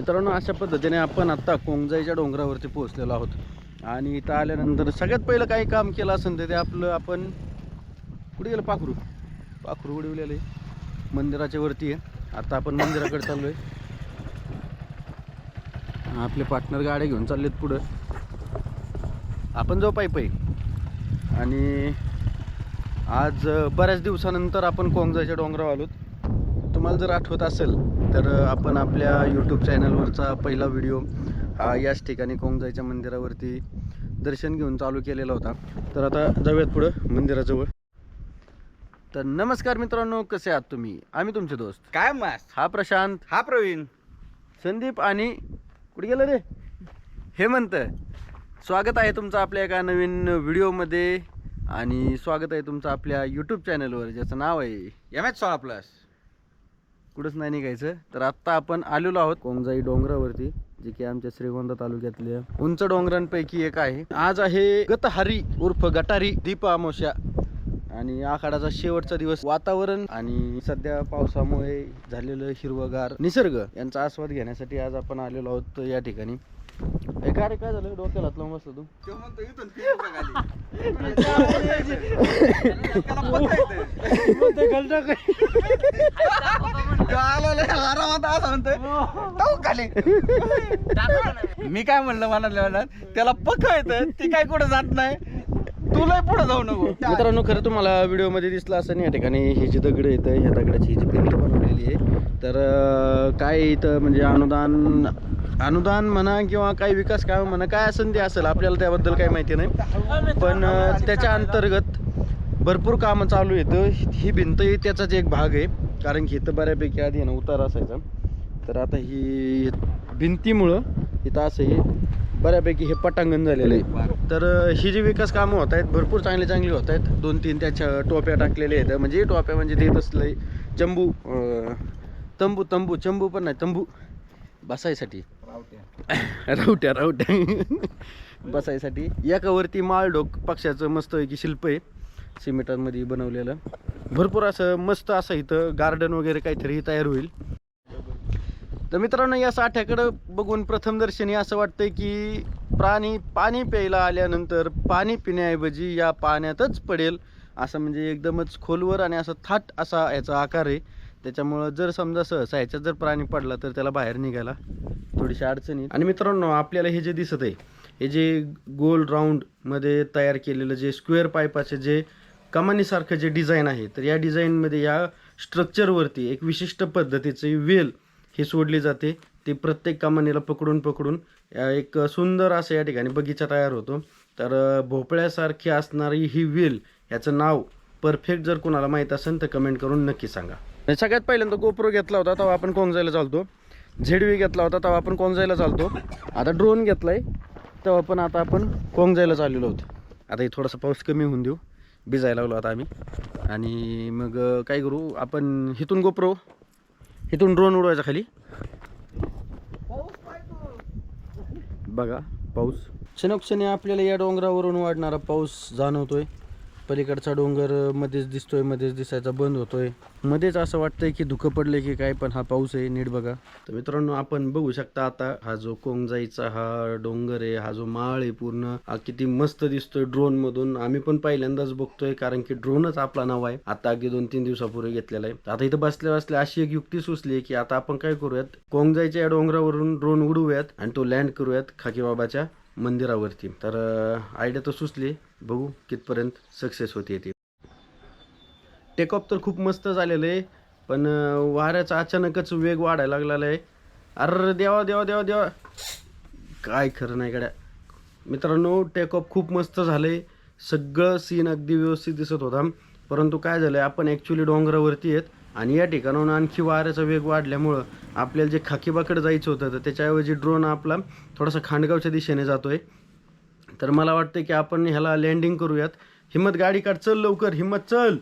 मित्रांनो, अशा पद्धतीने आपण आता कोंगजाईच्या डोंगरावरती पोहोचलेलो आहोत आणि इथं आल्यानंतर सगळ्यात पहिलं काही काम केलं असेल तर ते आपलं आपण कुठे गेलं पाखरू उडवलेलं आहे मंदिराच्या वरती आहे. आता आपण मंदिराकडे चाललो आहे. आपले पार्टनर गाड्या घेऊन चाललेत पुढं, आपण जाऊ पायी आणि आज बऱ्याच दिवसानंतर आपण कोंगजाईच्या डोंगरावर आलोत. तुम्हाला जर आठवत असेल तर आपण आपल्या यूट्यूब चॅनलवरचा पहिला व्हिडिओ हा याच ठिकाणी कोंगजाईच्या मंदिरावरती दर्शन घेऊन चालू केलेला होता. तर आता जाऊयात पुढं मंदिराजवळ. तर नमस्कार मित्रांनो, कसे आहात तुम्ही? आम्ही तुमचे दोस्त काय मस्त. हा प्रशांत, हा प्रवीण, संदीप आणि कुठे गेलं रे हेमंत. स्वागत आहे तुमचं आपल्या एका नवीन व्हिडिओमध्ये आणि स्वागत आहे तुमचं आपल्या यूट्यूब चॅनलवर ज्याचं नाव आहे MH16+. कुठंच नाही निघायचं. तर आत्ता आपण आलेलो आहोत कोंगजाई डोंगरावरती, जे की आमच्या श्रीगोंदा तालुक्यातल्या उंच डोंगरांपैकी एक आहे. आज आहे गतहारी उर्फ गटारी दीप अमावस्या आणि आखाडाचा शेवटचा दिवस. वातावरण आणि सध्या पावसामुळे झालेलं हिरवगार निसर्ग यांचा आस्वाद घेण्यासाठी आज आपण आलेलो आहोत या ठिकाणी. काय झालं डोक्याला हात लावून बसलो तू? मी काय म्हणलं म्हणाल त्याला पक्क येतं, ती काय कुठं जात नाही, तुला पुढे जाऊ नको. मित्रांनो, खरं तुम्हाला व्हिडिओमध्ये दिसलं असं नाही, या ठिकाणी ही जी दगड येतं ह्या दगडाची ही जी भिंत बनवलेली आहे. तर काय इथं म्हणजे अनुदान म्हणा किंवा काही विकास काम म्हणा, काय असेल ते असेल, आपल्याला त्याबद्दल काही माहिती नाही. पण त्याच्या अंतर्गत भरपूर कामं चालू येतं. ही भिंत ही त्याचाच एक भाग आहे, कारण की इथं बऱ्यापैकी आधी ना उतार असायचा. तर आता ही भिंतीमुळं इथं असं हे बऱ्यापैकी हे पटांगण झालेलं आहे. तर ही जी विकास कामं होत आहेत भरपूर चांगली होत आहेत. 2-3 त्याच्या टोप्या टाकलेल्या आहेत. म्हणजे टोप्या म्हणजे ते तसलं चंबू पण नाही, तंबू बसायसाठी, रावट्या बसायसाठी. एकावरती माळढोक पक्षाचं मस्तपैकी शिल्प आहे, सिमेंटामध्ये बनवलेलं. भरपूर असं मस्त असं इथं गार्डन वगैरे काहीतरी तयार होईल. तर मित्रांनो, या साठ्याकडं बघून प्रथमदर्शनी असं वाटतंय की प्राणी पाणी प्यायला आल्यानंतर पाणी पिण्याऐवजी या पाण्यातच पडेल, असं म्हणजे एकदमच खोलवर आणि असं थाट असा याचा आकार आहे. त्याच्यामुळं जर समजा सहसा ह्याच्यात जर प्राणी पडला तर त्याला बाहेर निघायला थोडीशी अडचणी. आणि मित्रांनो, आपल्याला हे जे दिसत आहे, हे जे गोल राऊंडमध्ये तयार केलेलं जे स्क्वेअर पाईपाचे जे कमानीसारखं जे डिझाईन आहे, तर या डिझाईनमध्ये या स्ट्रक्चरवरती एक विशिष्ट पद्धतीचे वेल ही सोडली जाते. ते प्रत्येक कमानीला पकडून एक सुंदर असं या ठिकाणी बगीचा तयार होतो. तर भोपळ्यासारखी असणारी ही वेल, याचं नाव परफेक्ट जर कोणाला माहीत असेल तर कमेंट करून नक्की सांगा. सगळ्यात पहिल्यांदा गोप्रो घेतला होता तेव्हा आपण कोंगजाईला चालतो. ZV घेतला होता तेव्हा आपण कोंगजाईला चालतो. आता ड्रोन घेतलाय तेव्हा पण आता आपण कोंगजाईला चाललेलो होतो. आता हे थोडासा पाऊस कमी होऊन देऊ, भिजायला लागलो आता आम्ही. आणि मग काय करू आपण, इथून ड्रोन उडवायचा खाली. बघा पाऊस क्षणोक्षणी आपल्याला या डोंगरावरून वाढणारा पाऊस जाणवतोय. पलीकडचा डोंगर मध्येच दिसतोय, मध्येच दिसायचा बंद होतोय, मध्येच असं वाटतंय की धुकं पडलंय की काय, पण हा पाऊस आहे, नीट बघा. तर मित्रांनो, आपण बघू शकता आता हा जो कोंगजाईचा हा डोंगर आहे, हा जो माळ आहे पूर्ण, हा किती मस्त दिसतोय ड्रोन मधून. आम्ही पण पहिल्यांदाच बघतोय, कारण की ड्रोनच आपला नाव आहे, आता अगदी 2-3 दिवसापूर्वी घेतलेला आहे. आता इथं बसल्या अशी एक युक्ती सुचली की आता आपण काय करूयात, कोंगजाईच्या या डोंगरावरून ड्रोन उडवूयात आणि तो लँड करूयात खाकीबाबाच्या मंदिरावरती. तर आयडिया तर सुचली, बघू कितपर्यंत सक्सेस होते ती. टेक ऑफ तर खूप मस्त झालेलं आहे, पण वाऱ्याचा अचानकच वेग वाढायला लागलेला आहे. अरे देवा, काय खरं नाही गड्या. मित्रांनो, टेक ऑफ खूप मस्त झालंय, सगळं सीन अगदी व्यवस्थित दिसत होता. परंतु काय झालंय, आपण ॲक्च्युली डोंगरावरती आहेत आणि या ठिकाणाहून आणखी वाऱ्याचा वेग वाढल्यामुळं आपल्याला जे खाकीबाकडे जायचं होतं तर त्याच्याऐवजी ड्रोन आपला थोडासा खांडगावच्या दिशेने जातोय. तर मला वाटतं की आपण ह्याला लँडिंग करूयात. हिम्मत गाडी काढ, चल लवकर, हिम्मत चल.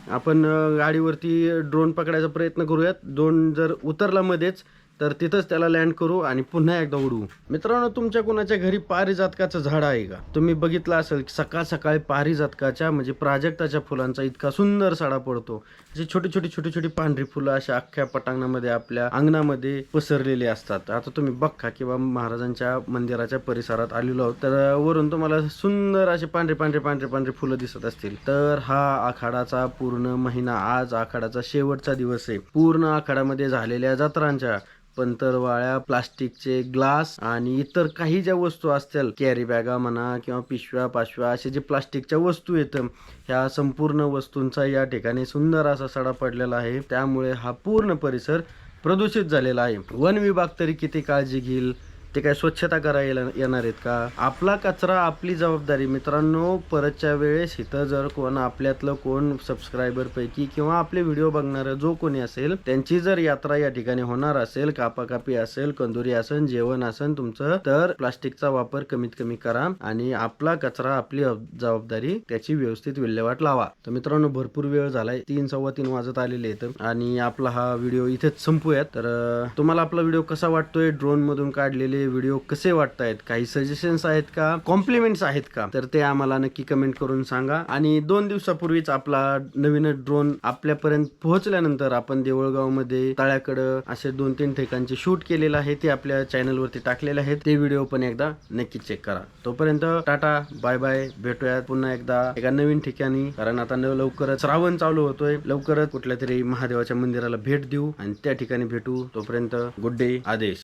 आपण गाडीवरती ड्रोन पकडायचा प्रयत्न करूयात. ड्रोन जर उतरला मध्येच तर तिथंच त्याला लँड करू आणि पुन्हा एकदा उडवू. मित्रांनो, तुमच्या कोणाच्या घरी पारिजातकाचं झाड आहे का? तुम्ही बघितलं असेल की सकाळ सकाळी पारिजातकाच्या म्हणजे प्राजक्ताच्या फुलांचा इतका सुंदर सडा पडतो. अशी छोटी छोटी छोटी छोटी पांढरी फुलं अशा अख्ख्या पटांगणामध्ये आपल्या अंगणामध्ये पसरलेली असतात. आता तुम्ही बघा किंवा महाराजांच्या मंदिराच्या परिसरात आलेलो आहोत, तर वरून तुम्हाला सुंदर असे पांढरे पांढरे पांढरे पांढरे फुलं दिसत असतील. तर हा आखाडाचा पूर्ण महिना, आज आखाडाचा शेवटचा दिवस आहे. पूर्ण आखाडामध्ये झालेल्या जत्रांच्या पंतरवाळ्या, प्लास्टिकचे ग्लास आणि इतर काही ज्या वस्तू असतील, कॅरी बॅगा म्हणा किंवा पिशव्या पाशव्या, असे जे प्लास्टिकच्या वस्तू येतं, ह्या संपूर्ण वस्तूंचा या ठिकाणी सुंदर असा सडा पडलेला आहे. त्यामुळे हा पूर्ण परिसर प्रदूषित झालेला आहे. वन विभाग तरी किती काळजी घेईल? ते काय स्वच्छता करायला येणार आहेत का? आपला कचरा आपली जबाबदारी. मित्रांनो, परतच्या वेळेस इथं जर कोण आपल्यातलं कोण सबस्क्रायबर पैकी किंवा आपले व्हिडिओ बघणारं जो कोणी असेल, त्यांची जर यात्रा या ठिकाणी होणार असेल, कापाकापी असेल, कंदुरी असेल, जेवण असेल तुमचं, तर प्लास्टिकचा वापर कमीत कमी करा आणि आपला कचरा आपली जबाबदारी, त्याची व्यवस्थित विल्हेवाट लावा. तर मित्रांनो, भरपूर वेळ झालाय, 3:15 वाजत आलेले आहेत आणि आपला हा व्हिडिओ इथेच संपूयात. तर तुम्हाला आपला व्हिडिओ कसा वाटतोय? ड्रोन मधून काढलेले व्हिडिओ कसे वाटतायत? काही सजेशन्स आहेत का? कॉम्प्लिमेंट्स आहेत का? तर ते आम्हाला नक्की कमेंट करून सांगा. आणि 2 दिवसापूर्वीच आपला नवीन ड्रोन आपल्यापर्यंत पोहोचल्यानंतर आपण देऊळगाव मध्ये तळ्याकडं असे 2-3 ठिकाणचे शूट केलेलं आहे, ते आपल्या चॅनल वरती टाकलेले आहेत. ते व्हिडिओ पण एकदा नक्की चेक करा. तोपर्यंत टाटा, बाय बाय. भेटूयात पुन्हा एकदा एका नवीन ठिकाणी, कारण आता लवकरच श्रावण चालू होतोय. लवकरच कुठल्या तरी महादेवाच्या मंदिराला भेट देऊ आणि त्या ठिकाणी भेटू. तोपर्यंत गुड डे, आदेश.